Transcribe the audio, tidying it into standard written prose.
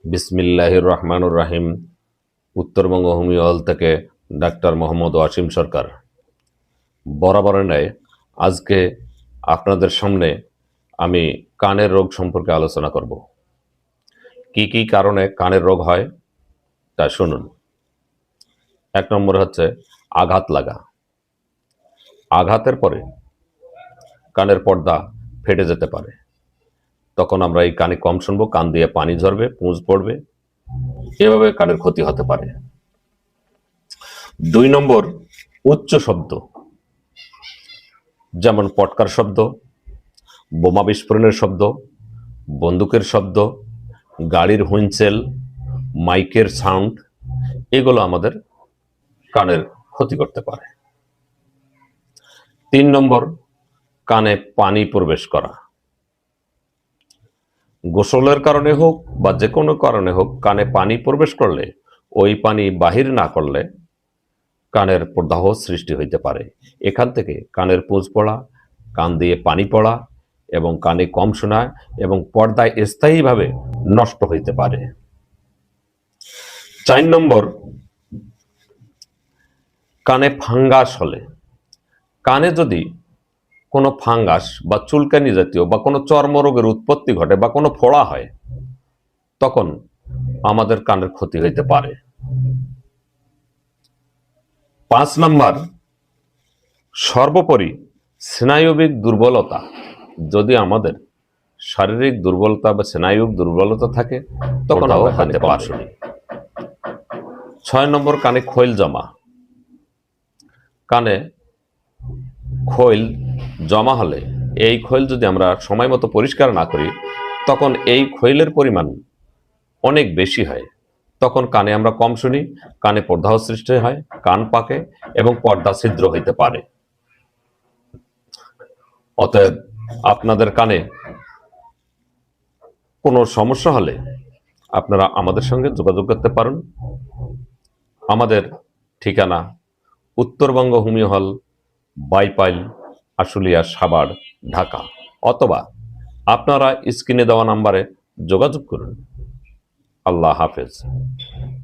বিসমিল্লাহির রহমানুর রাহিম। উত্তরবঙ্গ হোমিও হল থেকে ডাক্তার মোহাম্মদ ওয়াসিম সরকার। বরাবরের ন্যায় আজকে আপনাদের সামনে আমি কানের রোগ সম্পর্কে আলোচনা করব। কি কি কারণে কানের রোগ হয় তা শুনুন। 1 নম্বর হচ্ছে আঘাত লাগা। আঘাতের পরে কানের পর্দা ফেটে যেতে পারে, তখন আমরা এই কানে কম শুনবো, কান দিয়ে পানি ঝরবে, পুঁজ পড়বে, এভাবে কানের ক্ষতি হতে পারে। 2 নম্বর উচ্চ শব্দ, যেমন পটকার শব্দ, বোমা বিস্ফোরণের শব্দ, বন্দুকের শব্দ, গাড়ির হুইসেল, মাইকের সাউন্ড, এগুলো আমাদের কানের ক্ষতি করতে পারে। 3 নম্বর কানে পানি প্রবেশ করা। গোসলের কারণে হোক বা যে কোনো কারণে হোক, কানে পানি প্রবেশ করলে, ওই পানি বাহির না করলে কানের প্রদাহ সৃষ্টি হইতে পারে। এখান থেকে কানের পুঁজ পড়া, কান দিয়ে পানি পড়া এবং কানে কম শোনা এবং পর্দায় স্থায়ীভাবে নষ্ট হইতে পারে। 4 নম্বর কানে ফাঙ্গাস হলে, কানে যদি কোনো ফাঙ্গাস বা চুলকানি জাতীয় বা কোনো চর্মরোগের উৎপত্তি ঘটে বা কোনো ফোড়া হয়, তখন আমাদের কানের ক্ষতি হইতে পারে। 5 নম্বর সর্বোপরি স্নায়বিক দুর্বলতা। যদি আমাদের শারীরিক দুর্বলতা বা স্নায়ুক দুর্বলতা থাকে, তখন আমরা কানে কম শুনি। 6 নম্বর কানে খৈল জমা। কানে খৈল জমা হলে, এই খৈল যদি আমরা সময় মতো পরিষ্কার না করি, তখন এই খৈলের পরিমাণ অনেক বেশি হয়, তখন কানে আমরা কম শুনি, কানে প্রদাহ সৃষ্টি হয়, কান পাকে এবং পর্দা ছিদ্র হইতে পারে। অতএব আপনাদের কানে কোনো সমস্যা হলে আপনারা আমাদের সঙ্গে যোগাযোগ করতে পারেন। আমাদের ঠিকানা উত্তরবঙ্গ হোমিও হল, বাইপাইল, আশুলিয়া, সাভার, ঢাকা। অথবা আপনারা স্ক্রিনে দেওয়া নাম্বারে যোগাযোগ করুন। আল্লাহ হাফেজ।